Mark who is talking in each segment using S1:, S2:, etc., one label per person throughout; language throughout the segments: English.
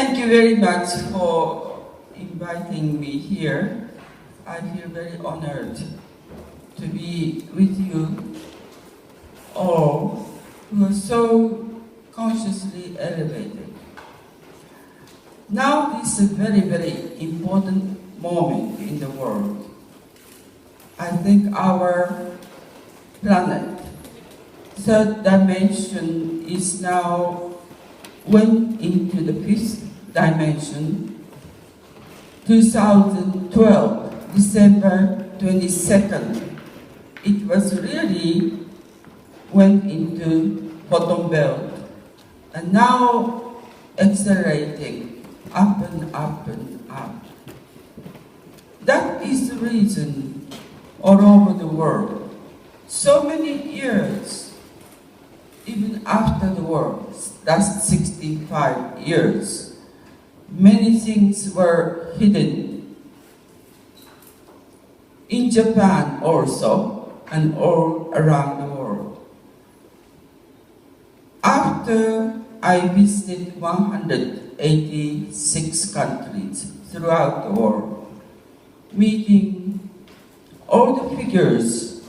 S1: Thank you very much for inviting me here. I feel very honored to be with you all who are so consciously elevated. Now this is a very, very important moment in the world. I think our planet, third dimension, is now went into the fifth dimension. 2012, December 22nd, it was really went into bottom belt, and now accelerating up and up and up. That is the reason all over the world, so many years, even after the war, last 65 years, many things were hidden. In Japan also, and all around the world. After I visited 186 countries throughout the world, meeting all the figures,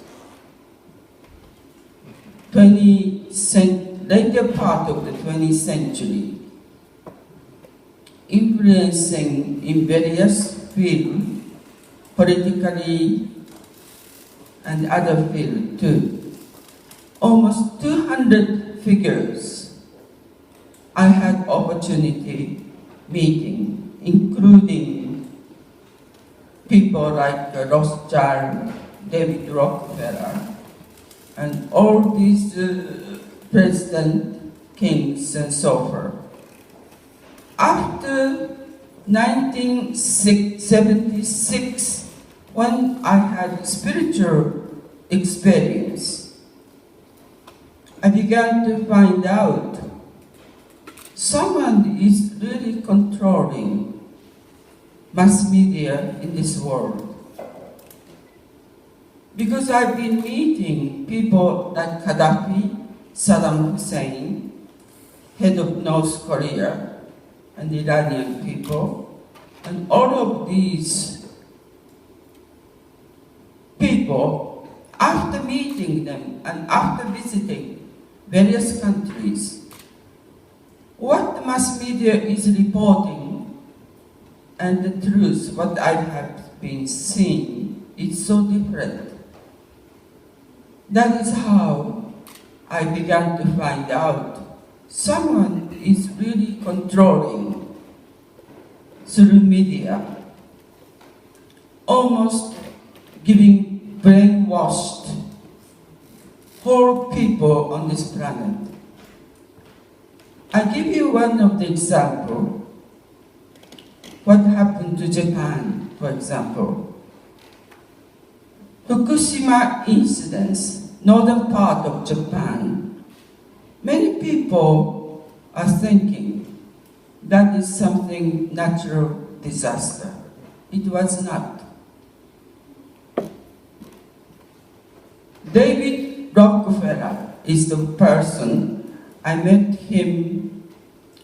S1: later part of the 20th century, influencing in various fields, politically and other fields too. Almost 200 figures I had opportunity meeting, including people like Rothschild, David Rockefeller, and all these president, kings, and so forth. After 1976, when I had spiritual experience, I began to find out someone is really controlling mass media in this world. Because I've been meeting people like Gaddafi, Saddam Hussein, head of North Korea, and the Iranian people, and all of these people, after meeting them and after visiting various countries, what the mass media is reporting and the truth, what I have been seeing, is so different. That is how I began to find out someone is really controlling through media, almost giving brainwashed whole people on this planet. I give you one of the example. What happened to Japan, for example. Fukushima incidents, northern part of Japan, many people are thinking that is something natural disaster. It was not. David Rockefeller is the person. I met him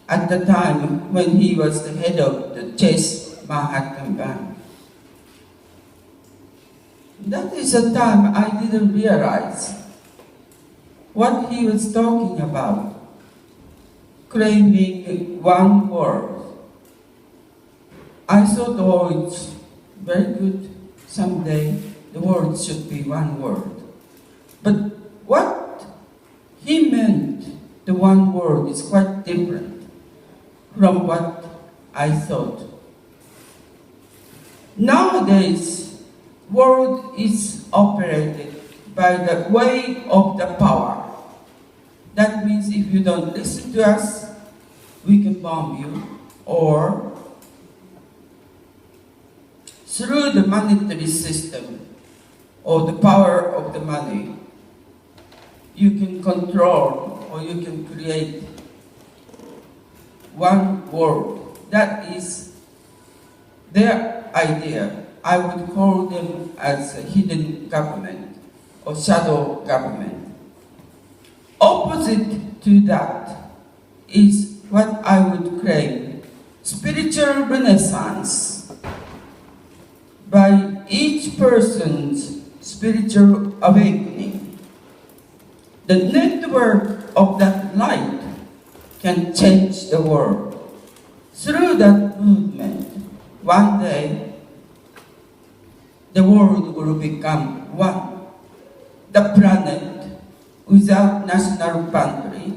S1: at the time when he was the head of the Chase Manhattan Bank. That is a time I didn't realize what he was talking about, claiming one world. I thought, oh, it's very good, someday the world should be one world. But what he meant, the one world, is quite different from what I thought. Nowadays, world is operated by the way of the power. That means if you don't listen to us, we can bomb you, or through the monetary system or the power of the money, you can control or you can create one world. That is their idea. I would call them as a hidden government or shadow government. Opposite to that is what I would claim spiritual renaissance by each person's spiritual awakening. The network of that light can change the world. Through that movement, one day, the world will become one. The planet without national boundary.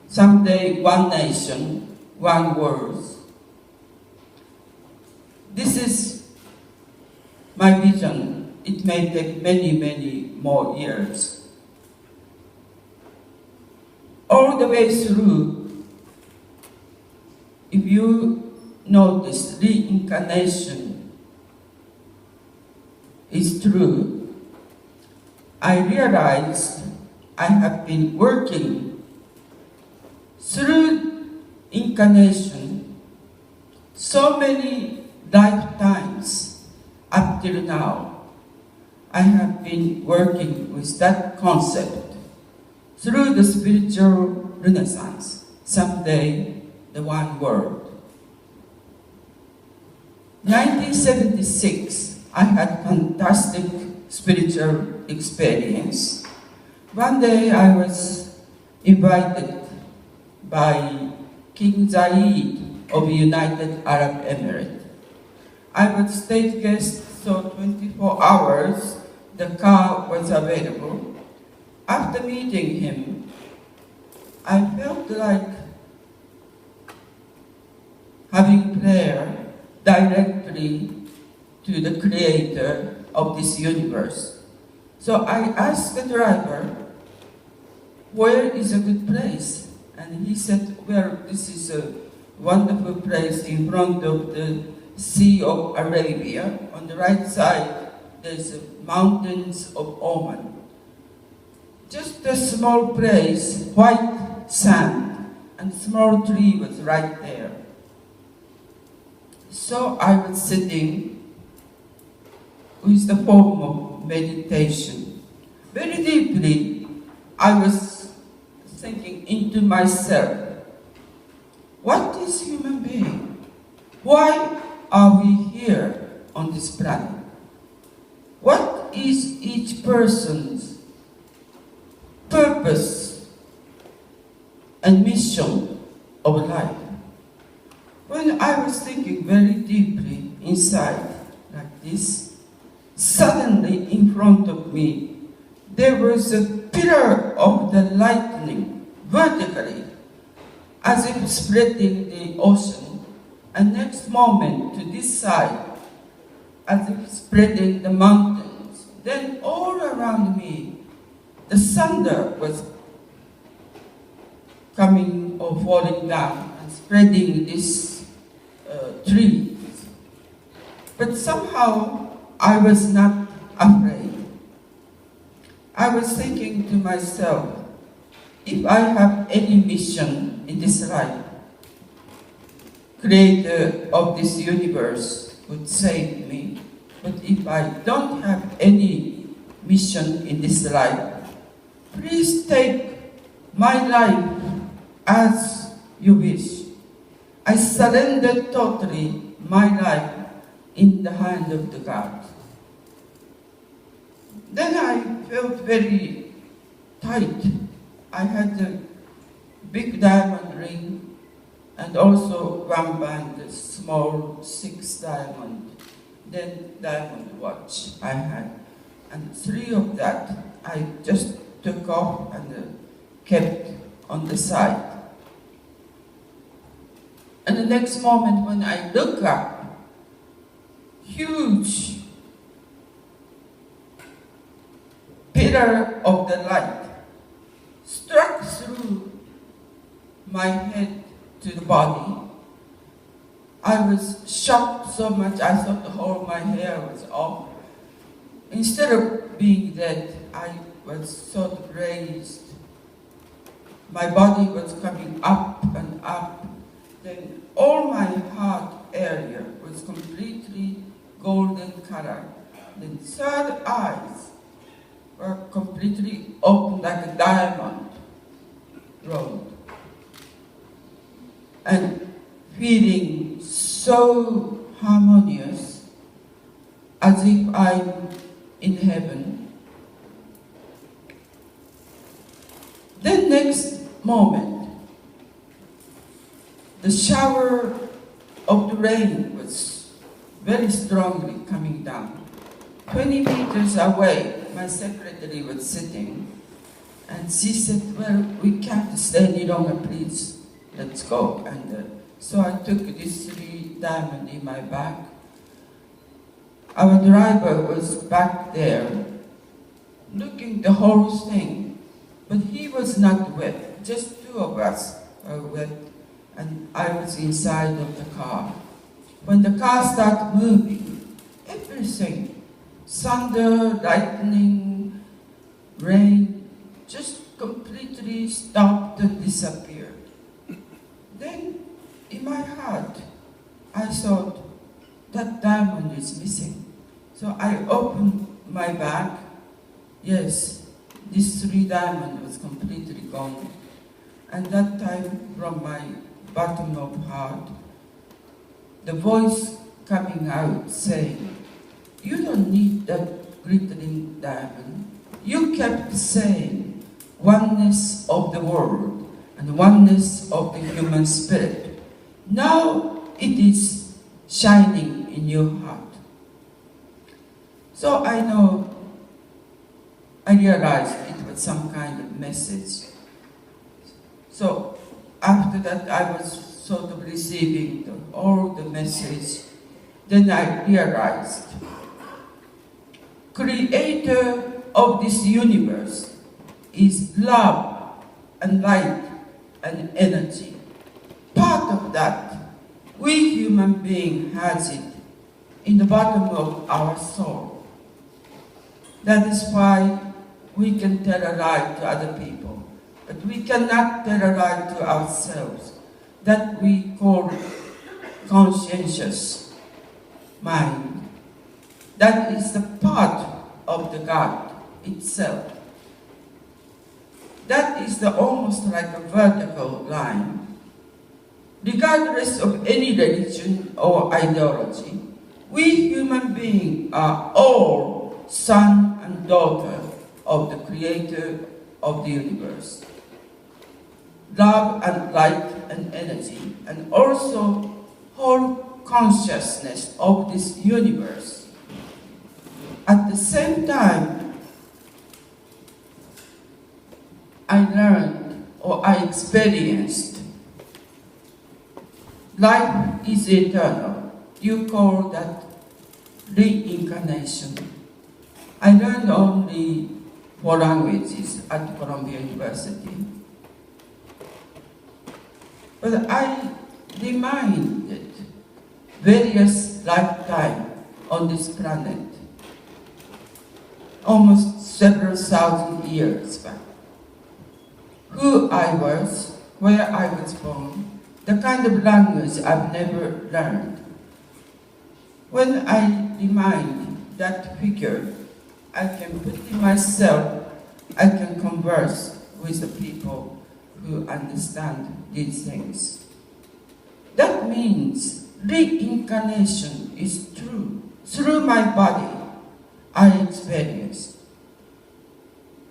S1: Someday, one nation, one world. This is my vision. It may take many, many more years. All the way through, if you notice, reincarnation is true. I realized I have been working through incarnation so many lifetimes up till now. I have been working with that concept through the spiritual renaissance. Someday, the one world. 1976, I had fantastic spiritual experience. One day I was invited by King Zayed of United Arab Emirates. I was state guest, so 24 hours the car was available. After meeting him, I felt like having prayer directly to the creator of this universe. So I asked the driver, where is a good place? And he said, well, this is a wonderful place in front of the Sea of Arabia. On the right side, there's the mountains of Oman. Just a small place, white sand, and small tree was right there. So I was sitting with the form of meditation. Very deeply, I was thinking into myself, what is human being? Why are we here on this planet? What is each person's purpose and mission of life? When I was thinking very deeply inside, like this, suddenly in front of me, there was a pillar of the lightning vertically, as if spreading the ocean, and next moment to this side, as if spreading the mountains. Then all around me, the thunder was coming or falling down and spreading these trees. But somehow I was not afraid. I was thinking to myself, if I have any mission in this life, creator of this universe would save me. But if I don't have any mission in this life, please take my life as you wish. I surrender totally my life in the hand of the God. Then I felt very tight. I had a big diamond ring and also one band, a small 6 diamond, then diamond watch I had. And 3 of that I just took off and kept on the side. And the next moment when I look up, huge pillar of the light struck through my head to the body. I was shocked so much, I thought the whole of my hair was off. Instead of being dead, I was sort of raised. My body was coming up and up. Then all my heart area was completely golden color. Then third eyes were completely open like a diamond road. And feeling so harmonious, as if I'm in heaven. Then next moment, the shower of the rain was very strongly coming down. 20 meters away, my secretary was sitting, and she said, well, we can't stay any longer, please, let's go. And so I took this 3 diamond in my bag. Our driver was back there, looking the whole thing, but he was not wet, just 2 of us were wet, and I was inside of the car. When the car started moving, everything, thunder, lightning, rain, just completely stopped and disappeared. Then, in my heart, I thought, that diamond is missing. So I opened my bag. Yes, this 3 diamond was completely gone. And that time, from my bottom of heart, the voice coming out saying, you don't need that glittering diamond. You kept saying oneness of the world and oneness of the human spirit. Now it is shining in your heart. So I realized it was some kind of message. So after that I was sort of receiving all the message. Then I realized, creator of this universe is love and light and energy. Part of that, we human being has it in the bottom of our soul. That is why we can tell a lie to other people, but we cannot tell a lie to ourselves. That we call conscientious mind. That is the part of the God itself. That is almost like a vertical line. Regardless of any religion or ideology, we human beings are all son and daughter of the creator of the universe. Love and light and energy, and also whole consciousness of this universe. At the same time, I learned or I experienced life is eternal. You call that reincarnation. I learned only 4 languages at Columbia University. But I reminded various lifetimes on this planet, almost several thousand years back. Who I was, where I was born, the kind of language I've never learned. When I remind that figure, I can put in myself, I can converse with the people who understand these things. That means reincarnation is true. Through my body, I experience.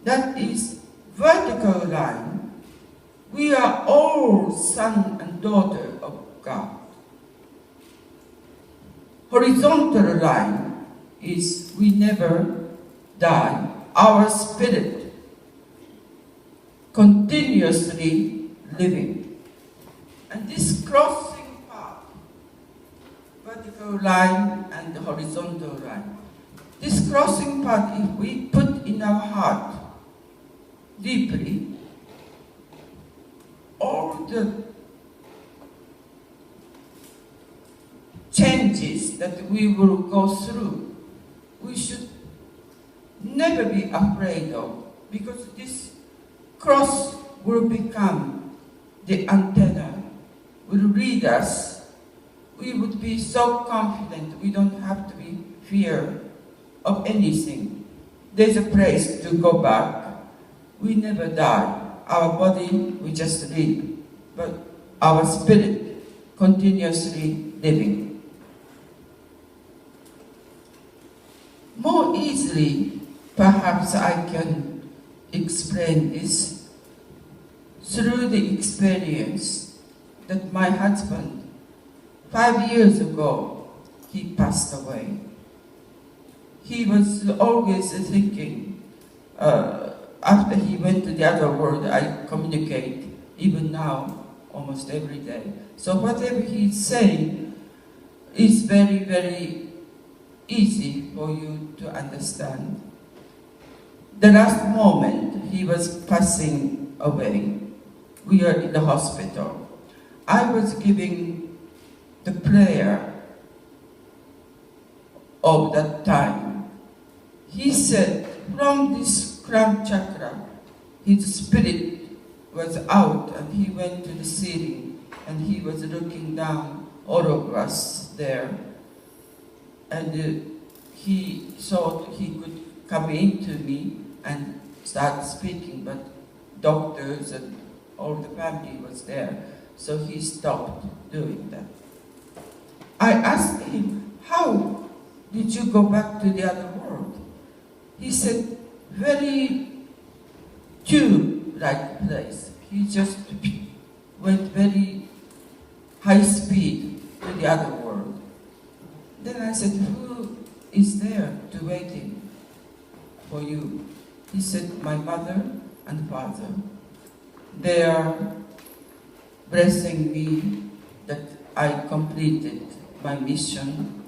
S1: That is vertical line. We are all son and daughter of God. Horizontal line is we never die. Our spirit continuously living. And this crossing path, vertical line and the horizontal line, this crossing path, if we put in our heart deeply, all the changes that we will go through, we should never be afraid of, because this cross will become the antenna, will lead us. We would be so confident we don't have to be fear of anything. There's a place to go back. We never die. Our body, we just live. But our spirit continuously living. More easily, perhaps I can explain this through the experience that my husband, 5 years ago, he passed away. He was always thinking, after he went to the other world, I communicate, even now, almost every day. So whatever he's saying is very, very easy for you to understand. The last moment he was passing away, we are in the hospital. I was giving the prayer of that time. He said, from this crown chakra, his spirit was out and he went to the ceiling and he was looking down, all of us there. And he thought he could come into me and start speaking, but doctors and all the family was there, so he stopped doing that. I asked him, how did you go back to the other world? He said, very tube-like place. He just went very high speed to the other world. Then I said, who is there to waiting for you? He said, my mother and father. They are blessing me that I completed my mission.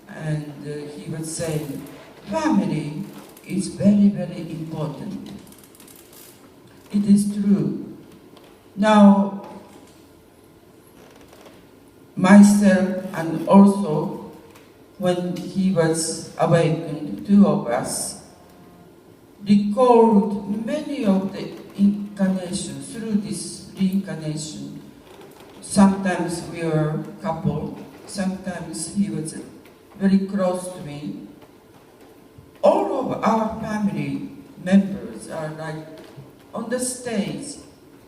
S1: And he was saying, family is very, very important. It is true. Now, myself and also when he was awakened, two of us recalled many of the incarnations through this reincarnation. Sometimes we were a couple, sometimes he was very close to me. All of our family members are like on the stage,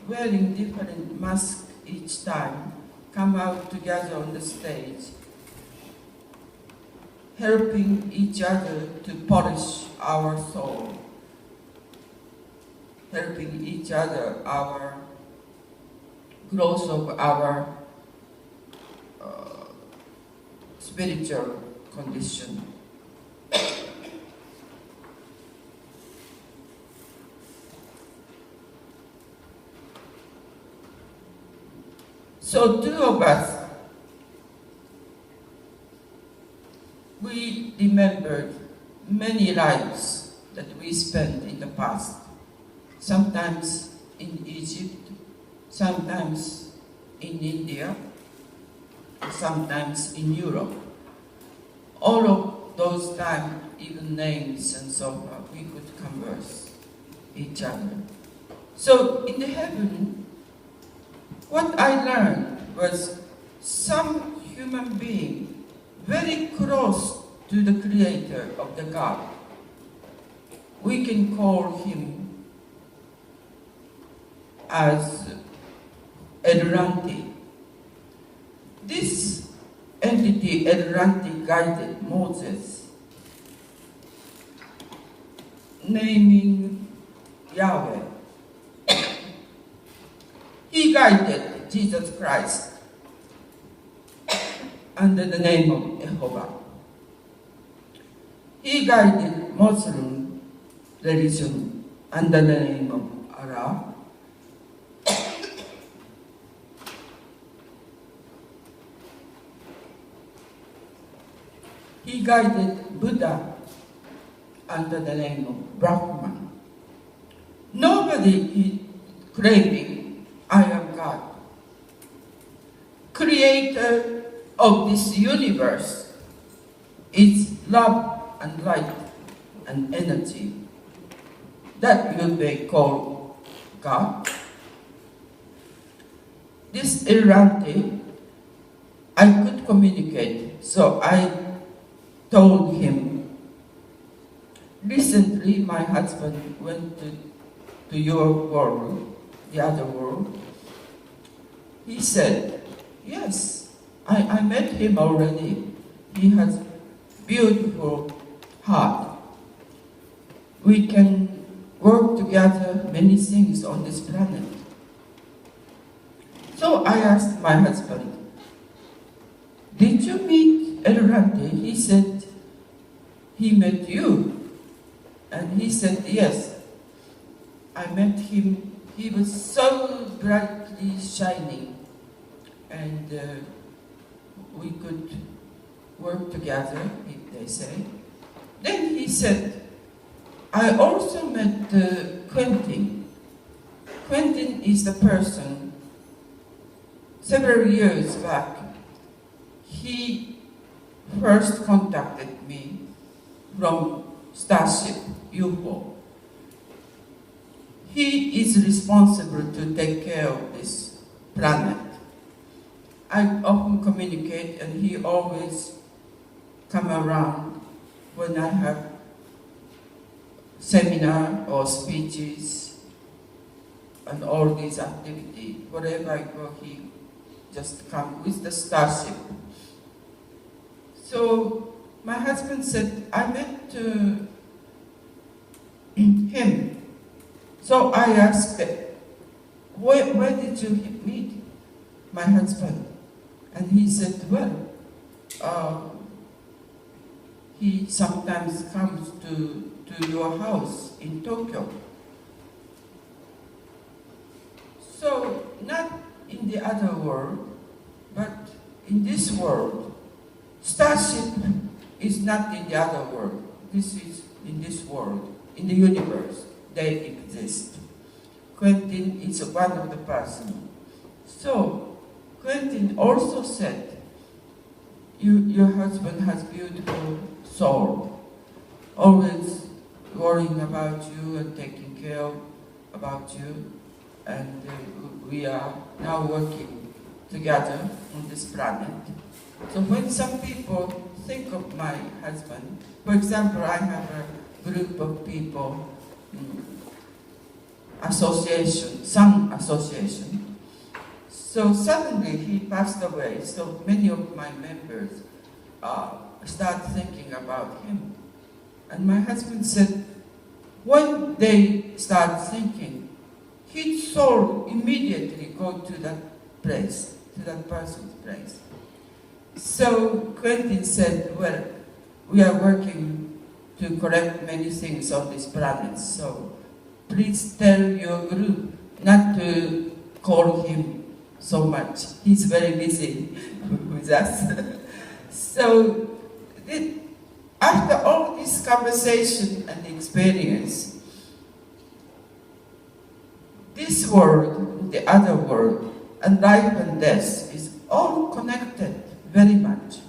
S1: wearing different masks each time, come out together on the stage, helping each other to polish our soul, helping each other our growth of our spiritual condition. So two of us, we remembered many lives that we spent in the past, sometimes in Egypt, sometimes in India, sometimes in Europe. All of those times, even names and so forth, we could converse each other. So in the heaven, what I learned was some human being very close to the creator of the God. We can call him as Elranti. This entity, Elranti, guided Moses, naming Yahweh. He guided Jesus Christ under the name of Jehovah. He guided Muslim religion under the name of Allah. He guided Buddha under the name of Brahman. Nobody is claiming I am God, creator of this universe. Is love and light and energy. That will be called God. This Elranti, I could communicate, so I told him, recently my husband went to your world, the other world. He said yes, I met him already. He has beautiful heart. We can work together many things on this planet. So I asked my husband, did you meet Elrante? He said, he met you. And he said, yes, I met him. He was so brightly shining. And we could work together, they say. Then he said, I also met Quentin. Quentin is the person, several years back, he first contacted me from Starship UFO. He is responsible to take care of this planet. I often communicate and he always come around when I have seminar or speeches and all these activities. Wherever I go, he just come with the Starship. So my husband said, I met him. So I asked, where did you meet my husband? And he said, well, he sometimes comes to your house in Tokyo. So, not in the other world, but in this world. Starship is not in the other world. This is in this world, in the universe. They exist. Quentin is one of the person. So, Quentin also said, your husband has beautiful soul, always worrying about you and taking care about you, and we are now working together on this planet. So when some people think of my husband, for example, I have a group of people, association, some association. So suddenly he passed away, so many of my members start thinking about him. And my husband said, when they start thinking, his soul immediately go to that place, to that person's place. So Quentin said, well, we are working to correct many things on this planet, so please tell your group not to call him so much. He's very busy with us. So after all this conversation and experience, this world, the other world, and life and death is all connected very much.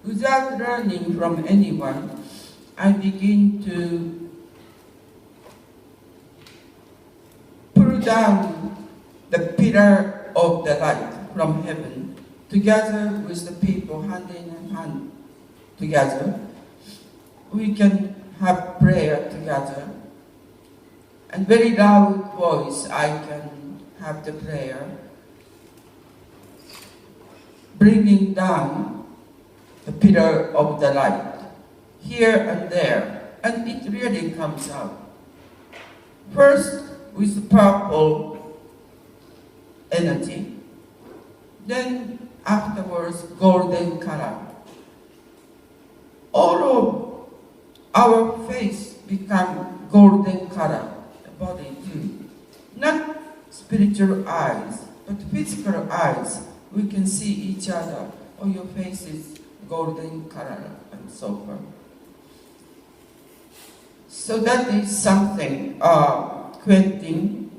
S1: Without learning from anyone, I begin to pull down the pillar of the light from heaven, together with the people, hand in hand together. We can have prayer together. And very loud voice, I can have the prayer, bringing down the pillar of the light, here and there, and it really comes out. First with purple energy, then afterwards golden color. All of our face become golden color, the body too. Not spiritual eyes, but physical eyes. We can see each other. Oh, your face is golden color, and so forth. So that is something Quentin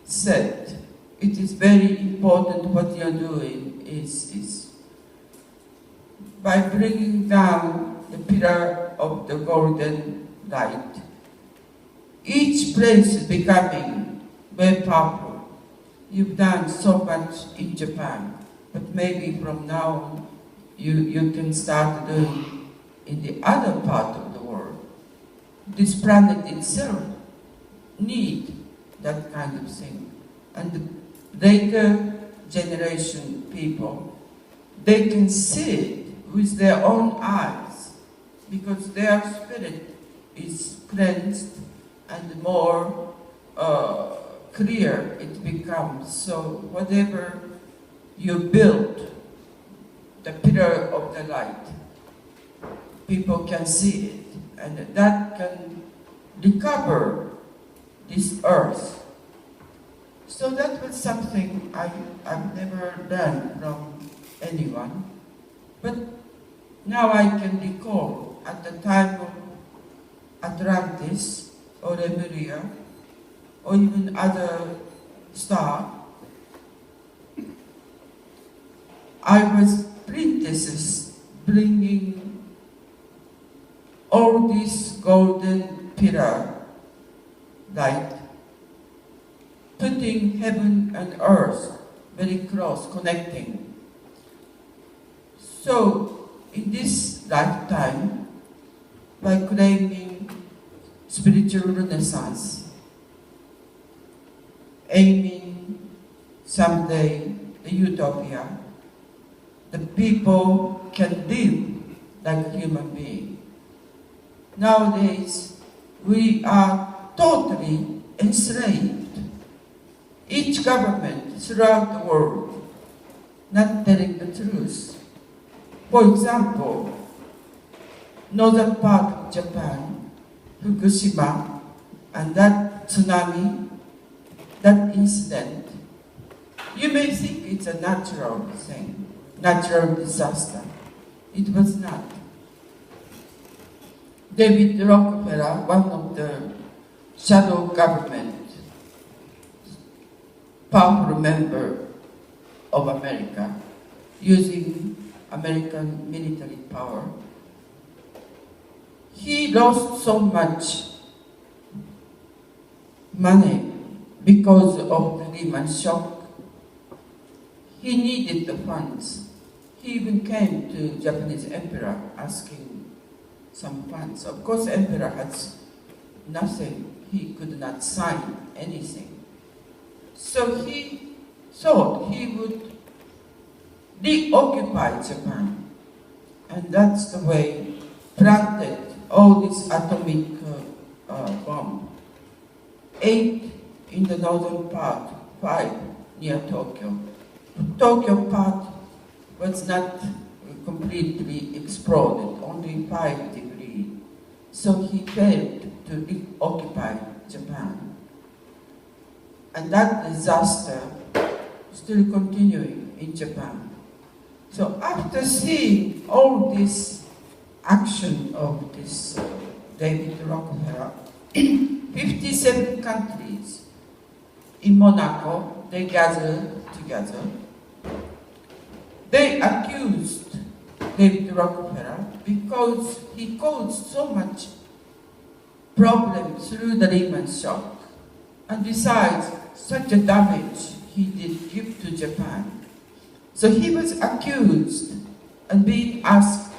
S1: said. It is very important what you're doing is by bringing down the pillar of the golden light. Each place is becoming very powerful. You've done so much in Japan, but maybe from now on you can start doing in the other part of the world. This planet itself needs that kind of thing. And later generation people, they can see it with their own eyes because their spirit is cleansed and more clear it becomes. So whatever you build, the pillar of the light, people can see it, and that can recover this earth. So that was something I've never learned from anyone. But now I can recall at the time of Atlantis or Lemuria or even other star, I was princesses bringing all this golden pillar light, putting heaven and earth very close, connecting. So, in this lifetime, by claiming spiritual renaissance, aiming someday the utopia, the people can live like human beings. Nowadays, we are totally enslaved. Each government throughout the world not telling the truth. For example, northern part of Japan, Fukushima, and that tsunami, that incident, you may think it's a natural thing, natural disaster. It was not. David Rockefeller, one of the shadow government, powerful member of America, using American military power, he lost so much money because of the Lehman shock. He needed the funds. He even came to Japanese emperor asking some funds. Of course, emperor has nothing. He could not sign anything. So he thought he would reoccupy Japan. And that's the way planted all this atomic bomb. 8 in the northern part, 5 near Tokyo. Tokyo part was not completely exploded, only 5 degrees. So he failed to reoccupy Japan. And that disaster is still continuing in Japan. So after seeing all this action of this David Rockefeller, 57 countries in Monaco, they gathered together. They accused David Rockefeller because he caused so much problem through the Lehman shock. And besides, such a damage he did give to Japan. So he was accused and being asked,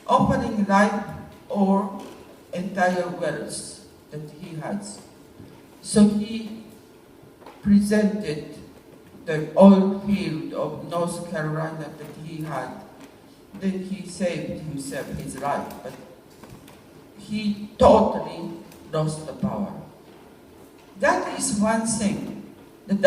S1: offering life or entire wealth that he has. So he presented the oil field of North Carolina that he had. Then he saved himself, his life, but he totally lost the power. That is one thing that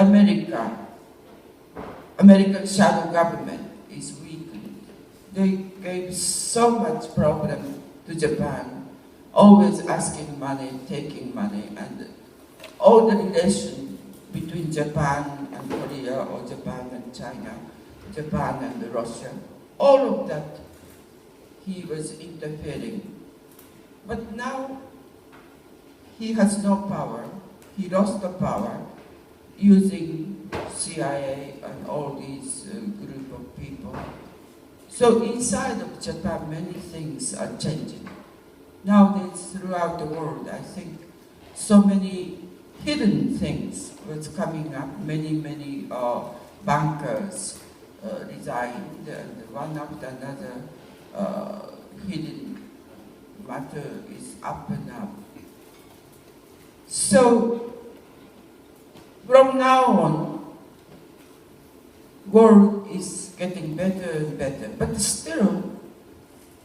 S1: American shadow government is weakened. They gave so much problem to Japan, always asking money, taking money, and all the relation between Japan and Korea or Japan and China, Japan and Russia, all of that he was interfering. But now he has no power. He lost the power using CIA and all these group of people. So inside of Japan, many things are changing. Nowadays, throughout the world, I think so many hidden things was coming up. Many bankers resigned, and one after another hidden matter is up and up. So from now on, world is getting better and better, but still,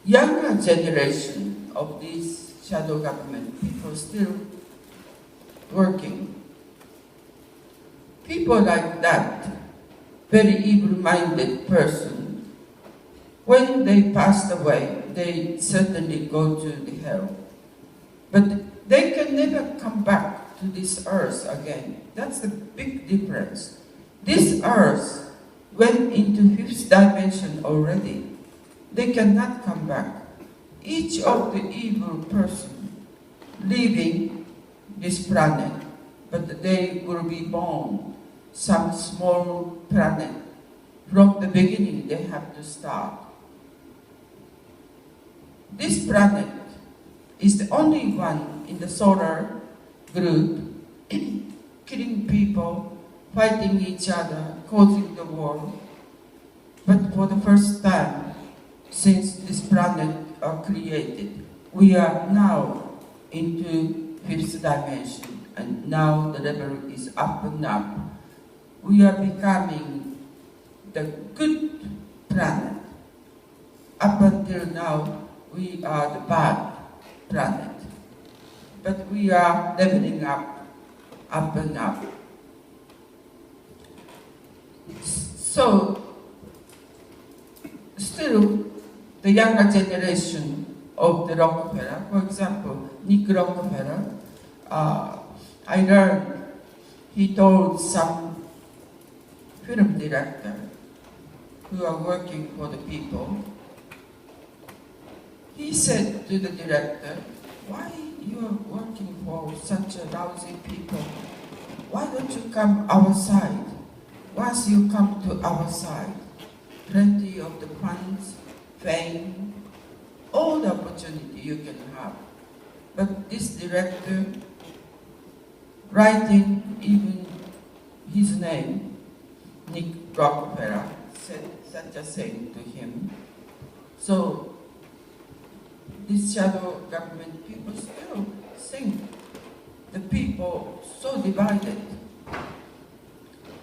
S1: younger generation of these shadow government people still working. People like that, very evil-minded person, when they passed away, they certainly go to the hell. But they can never come back to this earth again. That's the big difference. This earth went into fifth dimension already. They cannot come back. Each of the evil person leaving this planet, but they will be born some small planet. From the beginning, they have to start. This planet is the only one in the solar group killing people, fighting each other, causing the war. But for the first time since this planet are created, we are now into fifth dimension, and now the level is up and up. We are becoming the good planet. Up until now, we are the bad planet. But we are leveling up and up. So, still, the younger generation of the Rockefeller, for example, Nick Rockefeller, I learned he told some film director who are working for the people, he said to the director, why you are working for such a lousy people? Why don't you come our side? Once you come to our side, plenty of the funds, fame, all the opportunity you can have. But this director, writing even his name, Nick Rockefeller, said such a thing to him. So, these shadow government people still think the people so divided.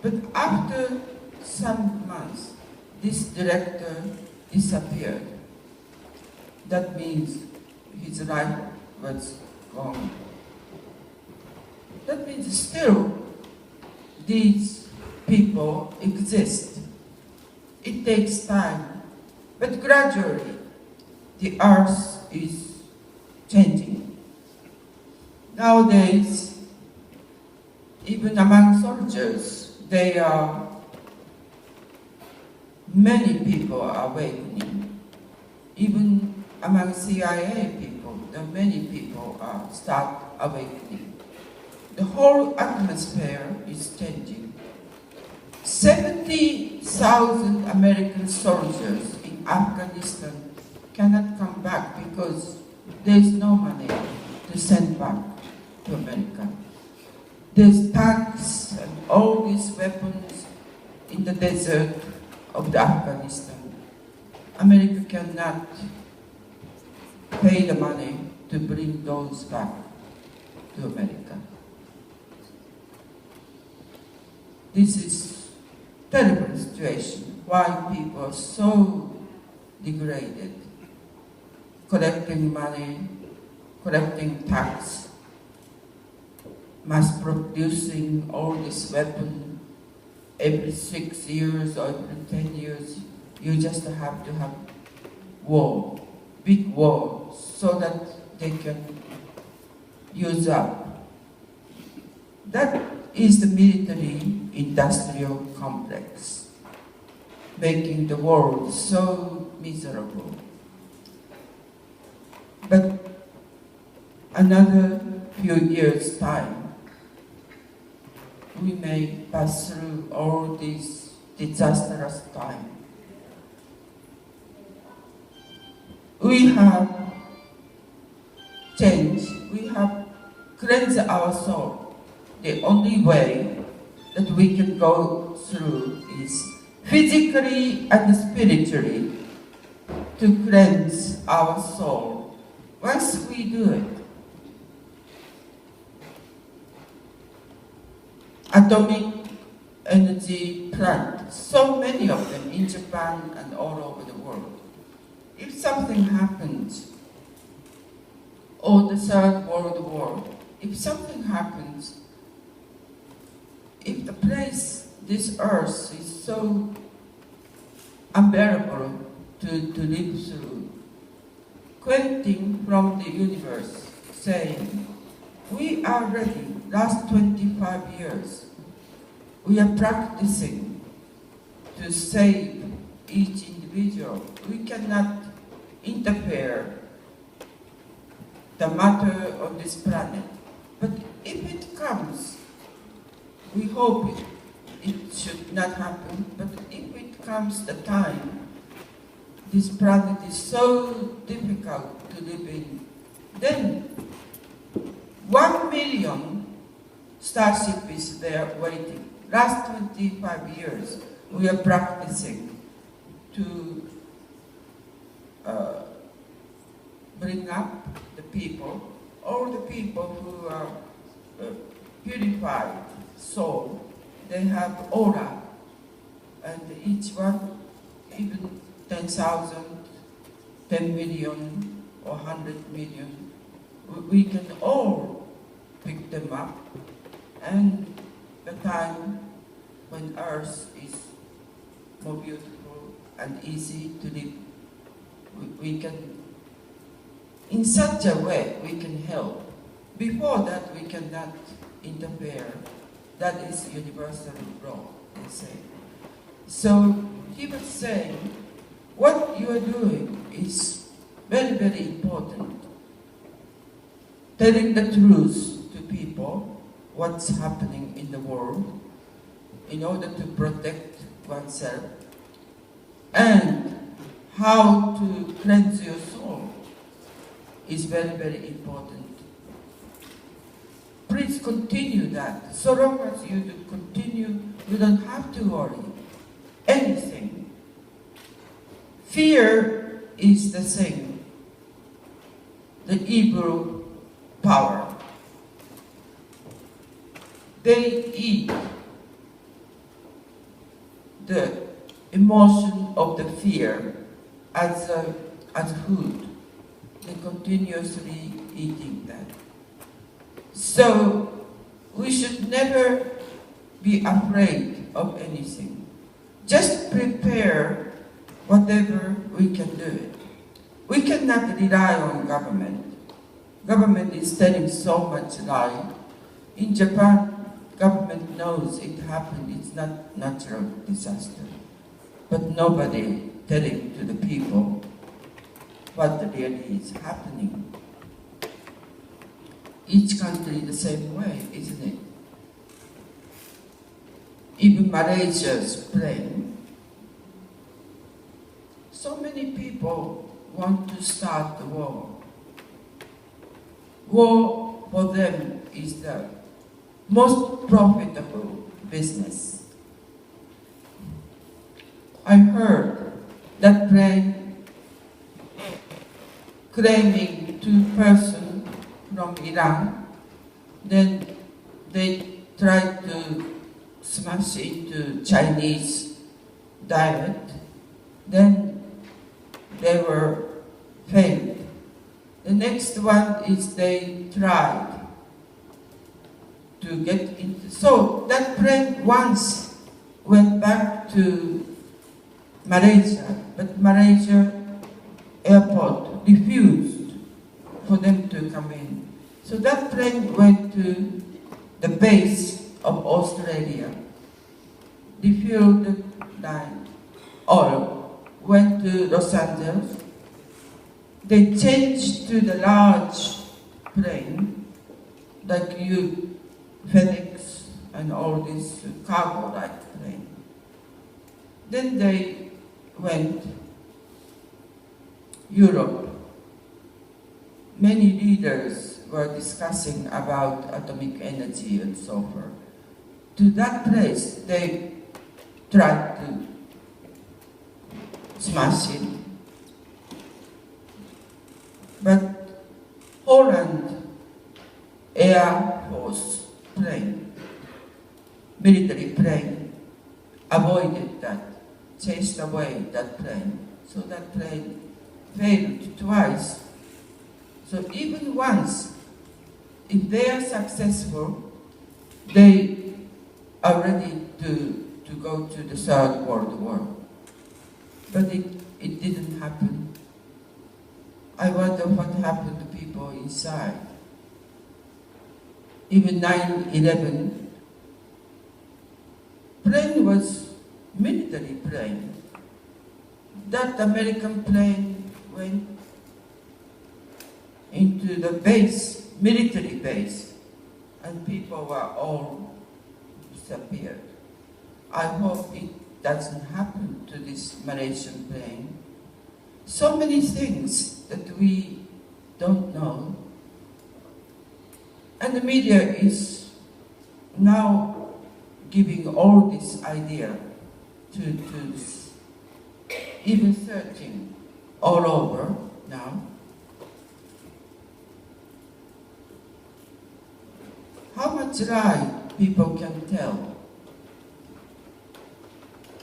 S1: But after some months, this director disappeared. That means his life was gone. That means still these people exist. It takes time, but gradually the earth is changing. Nowadays, even among soldiers, many people are awakening. Even among CIA people, many people start awakening. The whole atmosphere is changing. 70,000 American soldiers in Afghanistan cannot come back because there is no money to send back to America. There's tanks and all these weapons in the desert of the Afghanistan. America cannot pay the money to bring those back to America. This is a terrible situation. Why people are so degraded, collecting money, collecting tax, mass producing all this weapon. Every 6 years or every 10 years, you just have to have war, big war, so that they can use up. That is the military-industrial complex, making the world so miserable. But another few years' time, we may pass through all this disastrous time. We have changed, we have cleansed our soul. The only way that we can go through is physically and spiritually to cleanse our soul. Once we do it, atomic energy plant, so many of them in Japan and all over the world. If something happens, or the Third World War, if something happens, if the place, this earth, is so unbearable to live through, quoting from the universe, saying, we are ready, last 25 years, we are practicing to save each individual. We cannot interfere the matter of this planet. But if it comes, we hope it should not happen, but if it comes the time, this planet is so difficult to live in, then 1 million starship is there waiting. Last 25 years, we are practicing to bring up the people, all the people who are purified soul. They have aura, and each one, even 10,000, 10 million, or 100 million, we can all pick them up, and the time when Earth is more beautiful and easy to live, we can, in such a way, we can help. Before that, we cannot interfere. That is universal law, they say. So he was saying, what you are doing is very, very important. Telling the truth to people, what's happening in the world, in order to protect oneself, and how to cleanse your soul is very, very important. Please continue that. So long as you do continue, you don't have to worry anything. Fear is the thing, the evil power. They eat the emotion of the fear as food. They continuously eating that. So we should never be afraid of anything. Just prepare whatever we can do it. We cannot rely on government. Government is telling so much lie. In Japan, government knows it happened. It's not natural disaster. But nobody telling to the people what really is happening. Each country the same way, isn't it? Even Malaysia's plane. So many people want to start the war. War for them is the most profitable business. I heard that plane claiming 2 persons from Iran, then they tried to smash into Chinese dialect, then they were failed. The next one is they tried to get into, so that plane once went back to Malaysia, but Malaysia airport refused for them to come in. So that plane went to the base of Australia, refueled the oil, went to Los Angeles. They changed to the large plane, like FedEx and all this cargo-like plane. Then they went Europe. Many leaders were discussing about atomic energy and so forth. To that place, they tried to smash it. But Holland Air Force plane, military plane, avoided that, chased away that plane. So that plane failed twice. So even once, if they are successful, they are ready to go to the Third World War. But it didn't happen. I wonder what happened to people inside. Even 9/11, plane was military plane. That American plane went into the base, military base, and people were all disappeared. I hope it doesn't happen to this Malaysian plane. So many things that we don't know. And the media is now giving all this idea to even searching all over now. How much lie people can tell?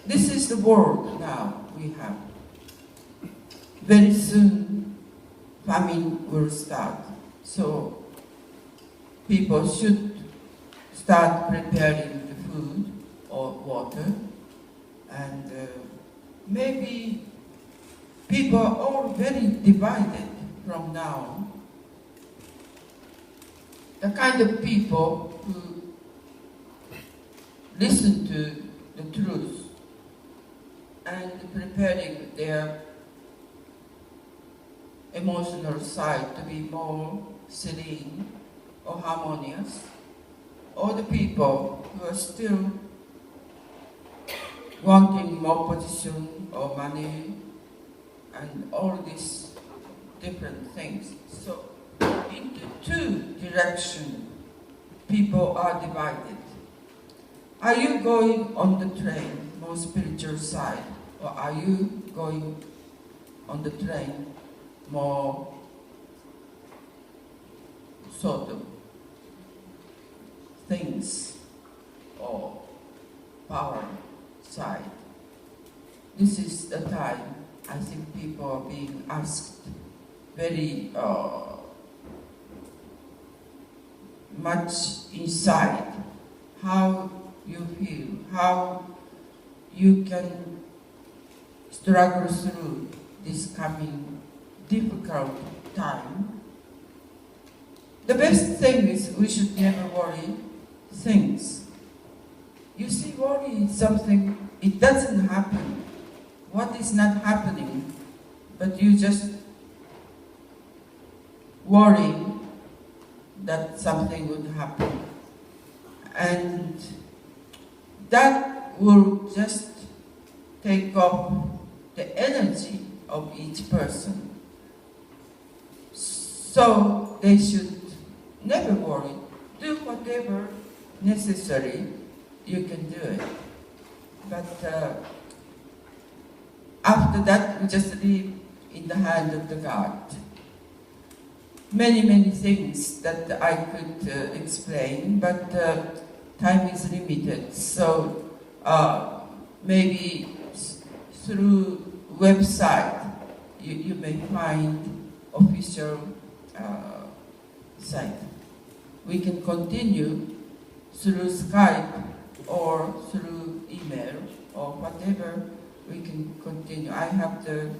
S1: This is the world now we have. Very soon, famine will start. So people should start preparing the food or water. And maybe people are all very divided from now. The kind of people who listen to the truth and preparing their emotional side to be more serene or harmonious, or the people who are still wanting more position or money and all these different things. So into two directions people are divided. Are you going on the train, more spiritual side, or are you going on the train more sort of things or power side? This is the time I think people are being asked very much inside how you feel, how you can struggle through this coming difficult time. The best thing is we should never worry things. You see, worry is something, it doesn't happen. What is not happening, but you just worry that something would happen. And that will just take off the energy of each person. So they should never worry. Do whatever necessary, you can do it. But after that, we just leave in the hand of the God. Many, many things that I could explain, but time is limited. So maybe through website, you may find official site. We can continue through Skype or through email or whatever. We can continue. I have the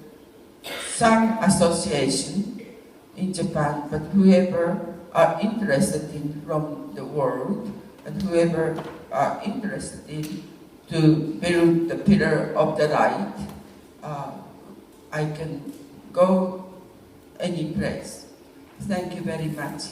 S1: Sun Association in Japan, but whoever are interested in from the world and whoever are interested in to build the pillar of the light, I can go any place. Thank you very much.